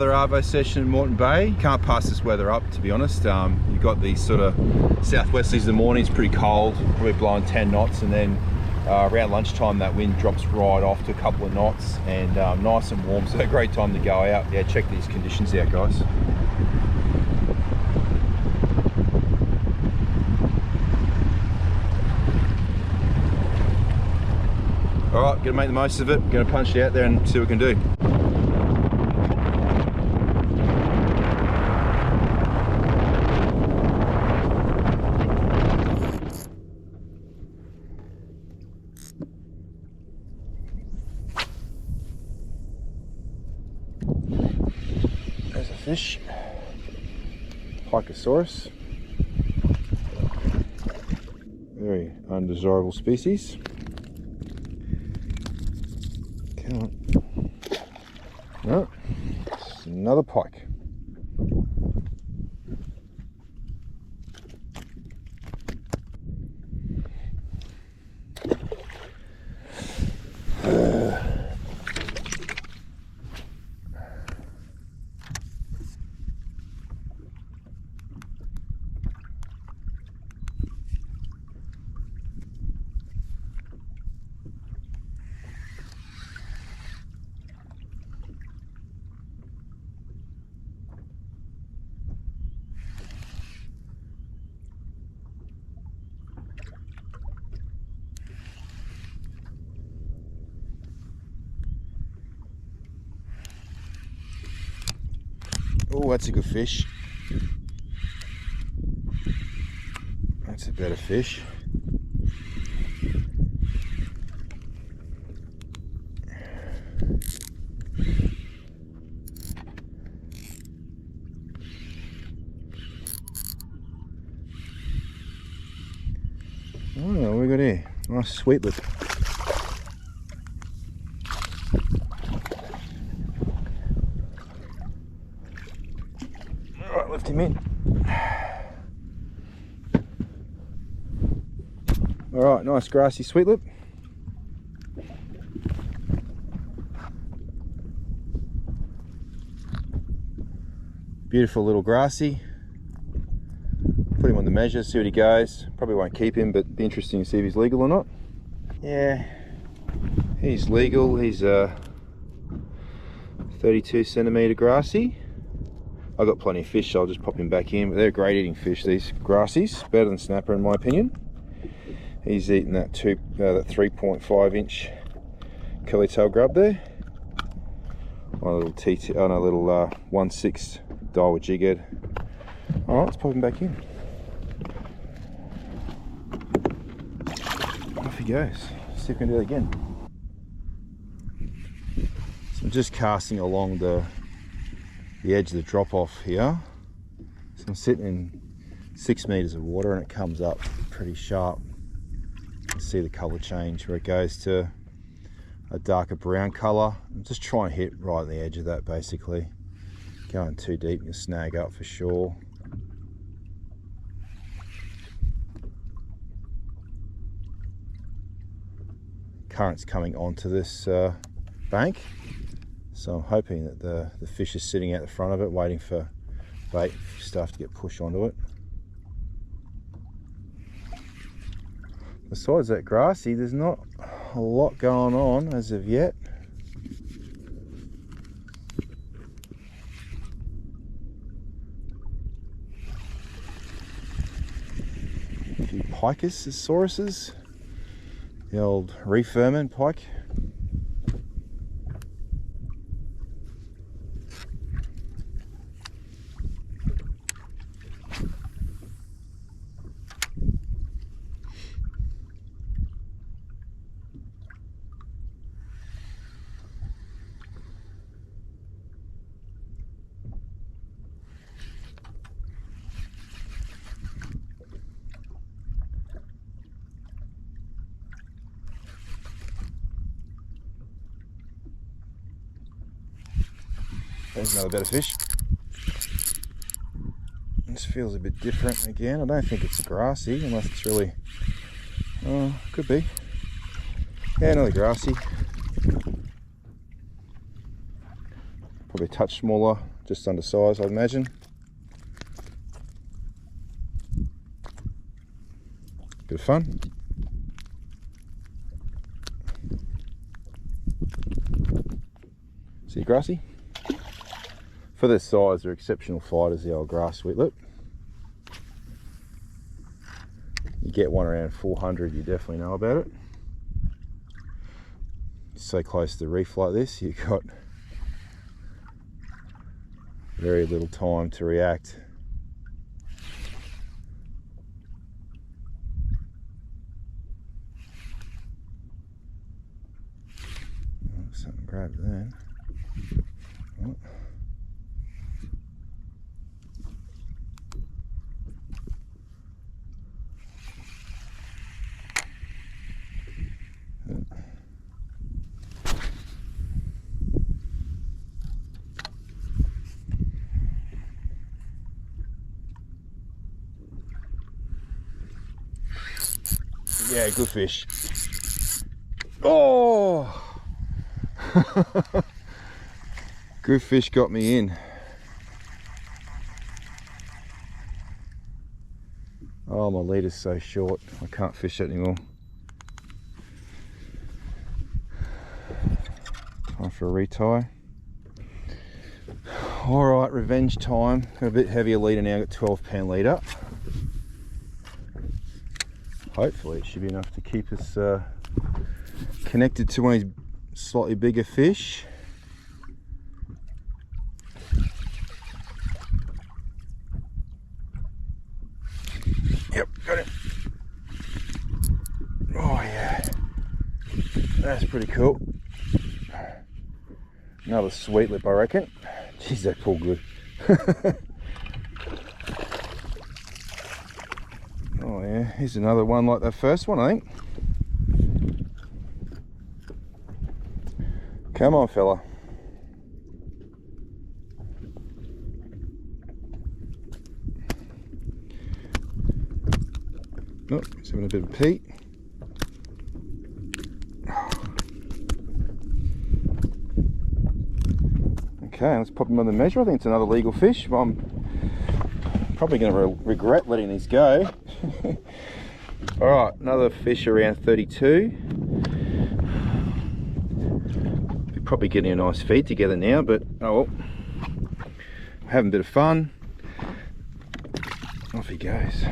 Another Arvo session in Moreton Bay. Can't pass this weather up, to be honest. You've got these sort of southwesterlies in the morning, it's pretty cold, probably blowing 10 knots, and then around lunchtime that wind drops right off to a couple of knots, and nice and warm, so a great time to go out. Yeah, check these conditions out, guys. All right, gonna make the most of it. Gonna punch it out there and see what we can do. There's a fish, Pikasaurus, very undesirable species. Come on. No, it's another pike. Oh, that's a good fish. That's a better fish. Oh, what we got here? Nice sweet lip. Alright, lift him in. Alright, nice grassy sweet lip. Beautiful little grassy. Put him on the measure, see what he goes. Probably won't keep him, but be interesting to see if he's legal or not. Yeah, he's legal. He's a 32 centimetre grassy. I've got plenty of fish, so I'll just pop him back in. But they're great eating fish, these grassies. Better than snapper in my opinion. He's eating that 3.5 inch curly tail grub there. On a little TT, on a little 1/6 Biwaa jig head. Alright, let's pop him back in. Off he goes. See if we can do that again. So I'm just casting along the edge of the drop off here. So I'm sitting in 6 meters of water and it comes up pretty sharp. You can see the color change where it goes to a darker brown color. I'm just trying to hit right on the edge of that basically. Going too deep, you snag up for sure. Current's coming onto this bank, so I'm hoping that the fish is sitting out the front of it waiting for bait stuff to get pushed onto it. Besides that grassy, there's not a lot going on as of yet. A few Pikasaurus, the old reef vermin pike. There's another better fish. This feels a bit different again. I don't think it's grassy unless it's really, oh, could be. Yeah, another grassy. Probably touch smaller, just under size, I'd imagine. Bit of fun. See, grassy. For this size, they're exceptional fighters, the old grass sweet lip. You get one around 400, you definitely know about it. So close to the reef like this, you've got very little time to react. Oh, something grabbed then. Oh. Yeah, good fish. Oh! Good fish got me in. Oh, my leader's so short, I can't fish it anymore. Time for a retie. Alright, revenge time. Got a bit heavier leader now, got 12-pound leader. Hopefully it should be enough to keep us connected to one of these slightly bigger fish. Yep, got it. Oh yeah, that's pretty cool. Another sweet lip, I reckon. Jeez, they pull good. Oh yeah, here's another one like that first one, I think. Come on, fella. Oh, he's having a bit of a pee. Okay, let's pop him on the measure. I think it's another legal fish. Well, I'm probably going to regret letting these go. Alright, another fish around 32. We're probably getting a nice feed together now, but oh well. Having a bit of fun. Off he goes.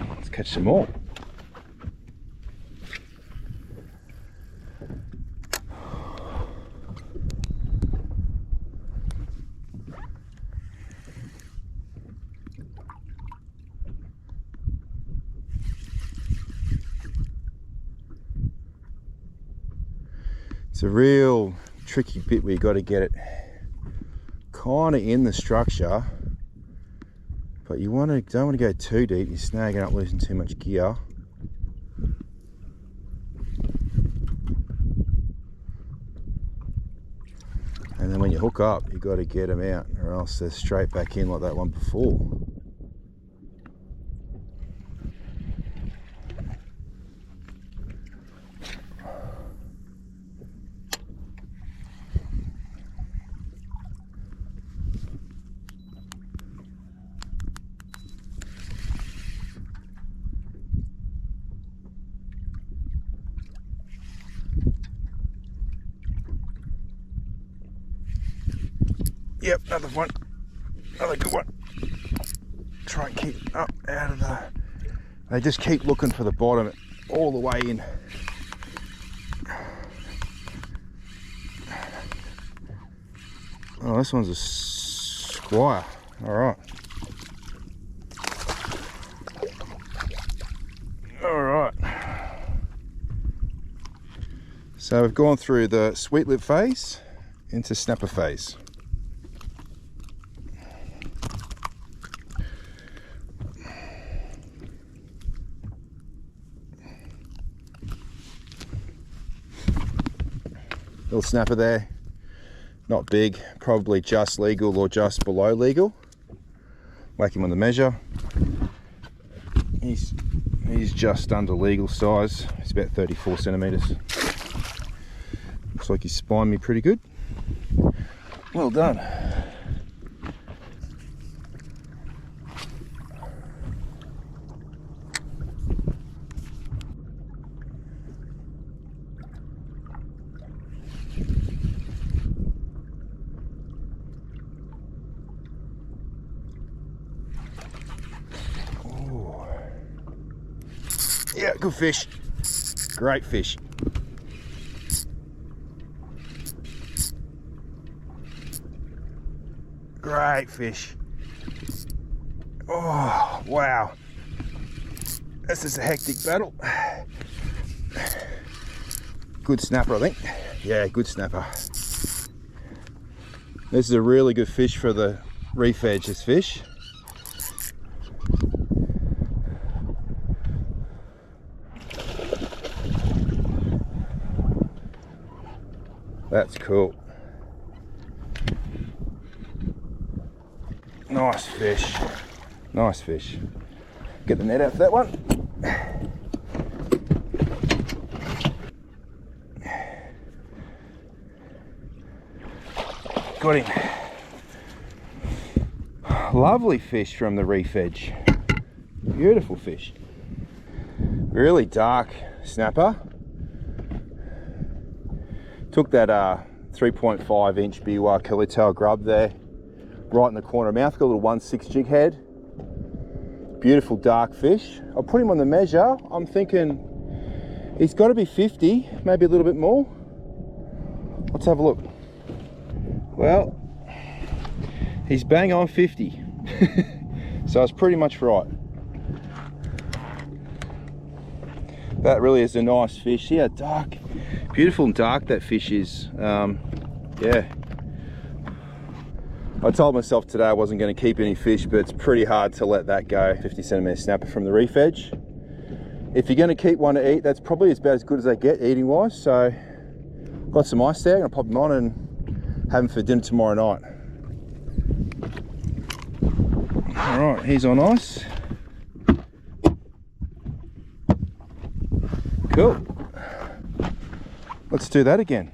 Let's catch some more. It's a real tricky bit where you got to get it kind of in the structure, but you don't want to go too deep. You're snagging up, losing too much gear. And then when you hook up, you got to get them out, or else they're straight back in like that one before. Yep, another one, another good one. Try and keep up out of the, they just keep looking for the bottom all the way in. Oh, this one's a squire, all right. All right. So we've gone through the sweet lip phase into snapper phase. Little snapper there, not big, probably just legal or just below legal. Whack him on the measure. He's just under legal size. He's about 34 centimeters. Looks like he's spined me pretty good. Well done. Yeah, good fish. Great fish. Great fish. Oh, wow. This is a hectic battle. Good snapper, I think. Yeah, good snapper. This is a really good fish for the reef edge, this fish. That's cool. Nice fish. Nice fish. Get the net out for that one. Got him. Lovely fish from the reef edge. Beautiful fish. Really dark snapper. Took that 3.5 inch Biwaa Tailgun grub there, right in the corner of mouth. Got a little 1/6 jig head. Beautiful dark fish. I'll put him on the measure. I'm thinking he's got to be 50, maybe a little bit more. Let's have a look. Well, he's bang on 50. So it's pretty much right. That really is a nice fish. See how dark, beautiful and dark that fish is. Yeah. I told myself today I wasn't going to keep any fish, but it's pretty hard to let that go. 50 centimeter snapper from the reef edge. If you're going to keep one to eat, that's probably about as good as they get eating wise. So got some ice there. I'm going to pop them on and have them for dinner tomorrow night. All right, he's on ice. Cool. Let's do that again.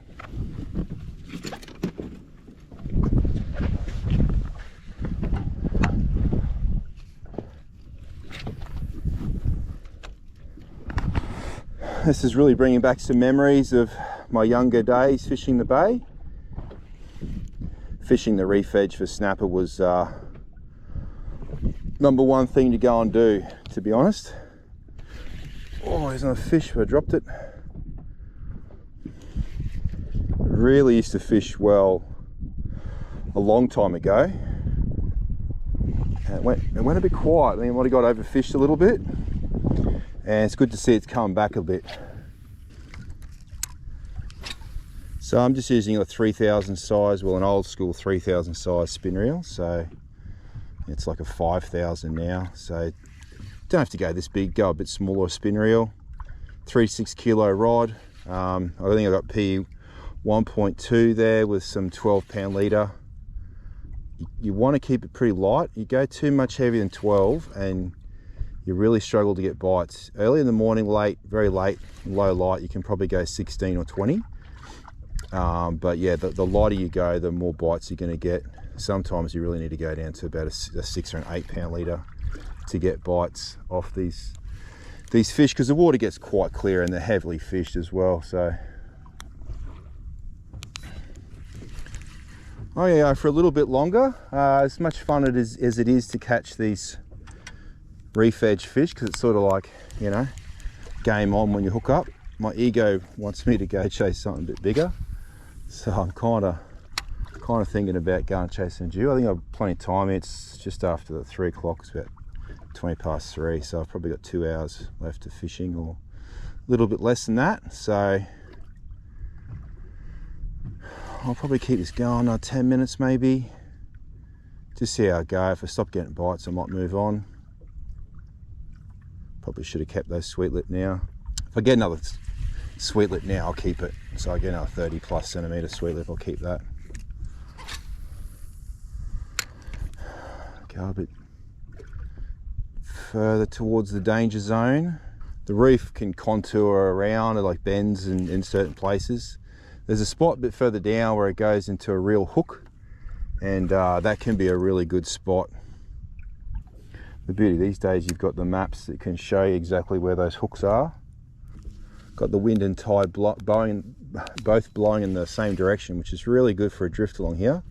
This is really bringing back some memories of my younger days fishing the bay. Fishing the reef edge for snapper was number one thing to go and do, to be honest. Oh, there's another fish, but I dropped it. Really used to fish well a long time ago. And it went a bit quiet. I mean, I might have got overfished a little bit. And it's good to see it's coming back a bit. So I'm just using a 3000 size, well, an old school 3000 size spin reel. So it's like a 5000 now. So don't have to go this big, go a bit smaller spin reel. 3.6 kilo rod. I think I got P 1.2 there with some 12 leader. You want to keep it pretty light. You go too much heavier than 12 and you really struggle to get bites. Early in the morning, late, very late, low light, you can probably go 16 or 20. But yeah, the lighter you go, the more bites you're going to get. Sometimes you really need to go down to about a 6 or an 8 leader to get bites off these fish, because the water gets quite clear and they're heavily fished as well. So oh yeah, for a little bit longer. As much fun as it is to catch these reef edge fish, because it's sort of like, you know, game on when you hook up. My ego wants me to go chase something a bit bigger, so I'm kind of thinking about going chasing a dew. I think I've plenty of time. It's just after the 3 o'clock. It's about 20 past 3, so I've probably got 2 hours left of fishing, or a little bit less than that. So I'll probably keep this going 10 minutes maybe, just see how I go. If I stop getting bites, I might move on. Probably should have kept those sweet lip now. If I get another sweet lip now, I'll keep it. So I get another 30 plus centimeter sweet lip, I'll keep that. Go a bit further towards the danger zone. The reef can contour around, or like bends in certain places. There's a spot a bit further down where it goes into a real hook, and that can be a really good spot. The beauty these days, you've got the maps that can show you exactly where those hooks are. Got the wind and tide both blowing in the same direction, which is really good for a drift along here.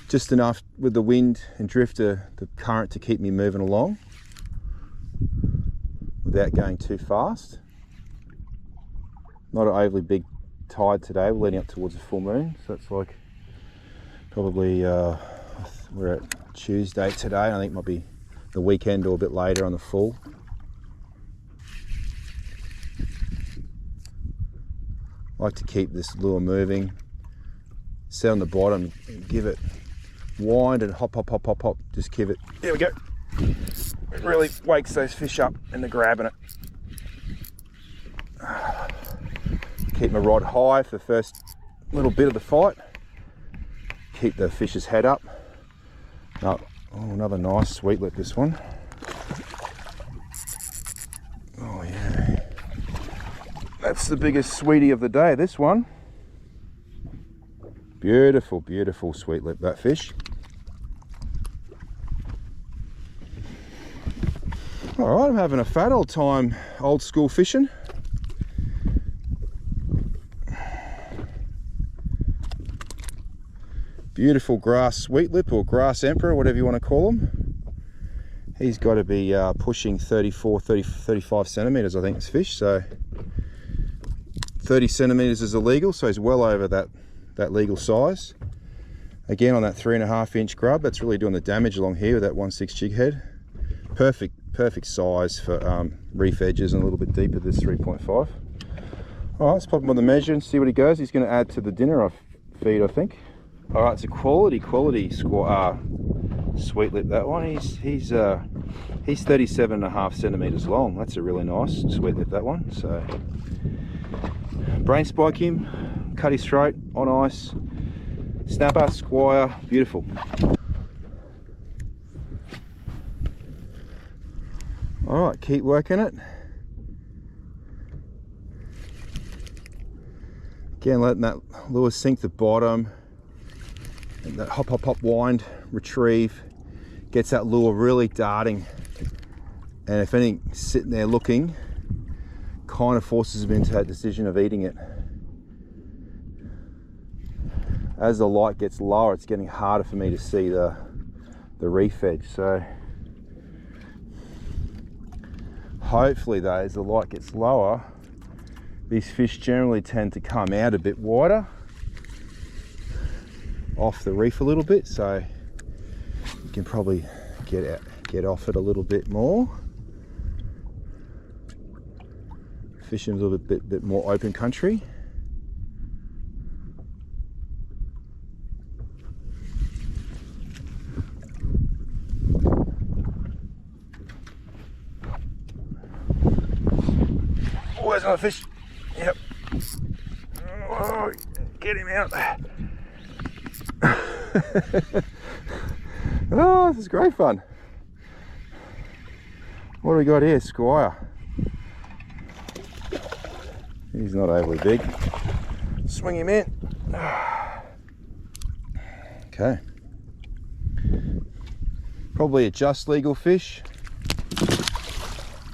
Just enough with the wind and drift, the current to keep me moving along. without going too fast. Not an overly big tide today. We're leading up towards the full moon, so it's like probably we're at Tuesday today. I think it might be the weekend or a bit later on the full. I like to keep this lure moving. Set on the bottom, and give it wind and hop, hop, hop, hop, hop. Just give it. There we go. It really wakes those fish up and they're grabbing it. Keep my rod high for the first little bit of the fight. Keep the fish's head up. Oh, another nice sweet lip, this one. Oh yeah. That's the biggest sweetie of the day, this one. Beautiful, beautiful sweet lip, that fish. All right, I'm having a fat old time old school fishing. Beautiful grass sweet lip or grass emperor, whatever you want to call him. He's got to be pushing 35 centimeters, I think, this fish. So 30 centimeters is illegal, so he's well over that legal size. Again, on that 3.5 inch grub, that's really doing the damage along here with that 1/6 jig head. Perfect size for reef edges and a little bit deeper, this 3.5. All right, let's pop him on the measure and see what he goes. He's going to add to the dinner feed, I think. All right, it's a quality sweet lip, that one. He's 37.5 centimeters long. That's a really nice sweet lip, that one. So brain spike him, cut his throat on ice, snapper, squire, beautiful. All right, keep working it. Again, letting that lure sink to the bottom. And that hop, hop, hop, wind, retrieve, gets that lure really darting. And if anything sitting there looking, kind of forces him into that decision of eating it. As the light gets lower, it's getting harder for me to see the reef edge. So hopefully though, as the light gets lower, these fish generally tend to come out a bit wider off the reef a little bit, so you can probably get off it a little bit more. Fishing a little bit more open country. Oh, there's another fish. Yep. Oh, get him out. Oh, this is great fun. What do we got here? Squire. He's not overly big. Swing him in. Okay. Probably a just legal fish.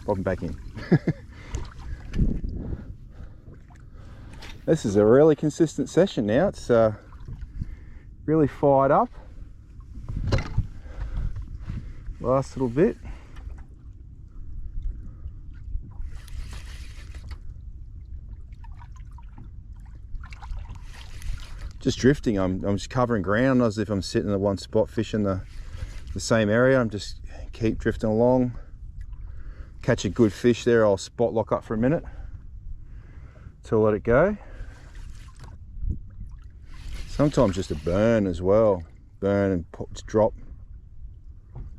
Pop him back in. This is a really consistent session now. It's really fired up. Last little bit. Just drifting. I'm just covering ground, not as if I'm sitting in the one spot fishing the same area. I'm just keep drifting along. Catch a good fish there, I'll spot lock up for a minute till I let it go. Sometimes just a burn as well. Burn and just drop.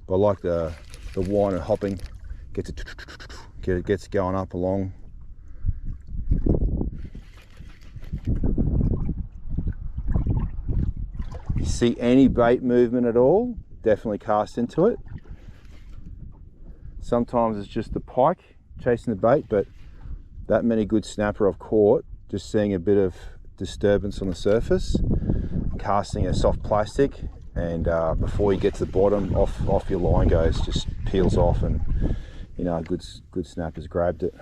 But I like the whine and hopping. Gets going up along. You see any bait movement at all, definitely cast into it. Sometimes it's just the pike chasing the bait, but that many good snapper I've caught, just seeing a bit of disturbance on the surface, casting a soft plastic, and before you get to the bottom, off your line goes, just peels off, and you know, a good snapper's grabbed it.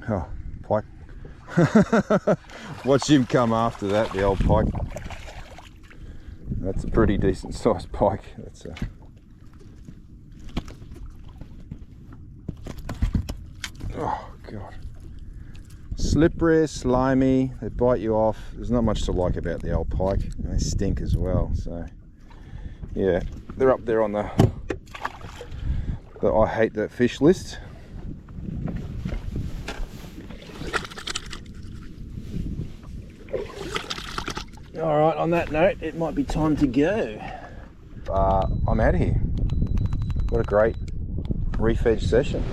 Oh, pike. Watch him come after that, the old pike. That's a pretty decent sized pike. That's a... Oh God. Slippery, slimy, they bite you off. There's not much to like about the old pike. And they stink as well, so yeah, they're up there on the I hate that fish list. Alright, on that note, it might be time to go. I'm out of here. What a great reef edge session.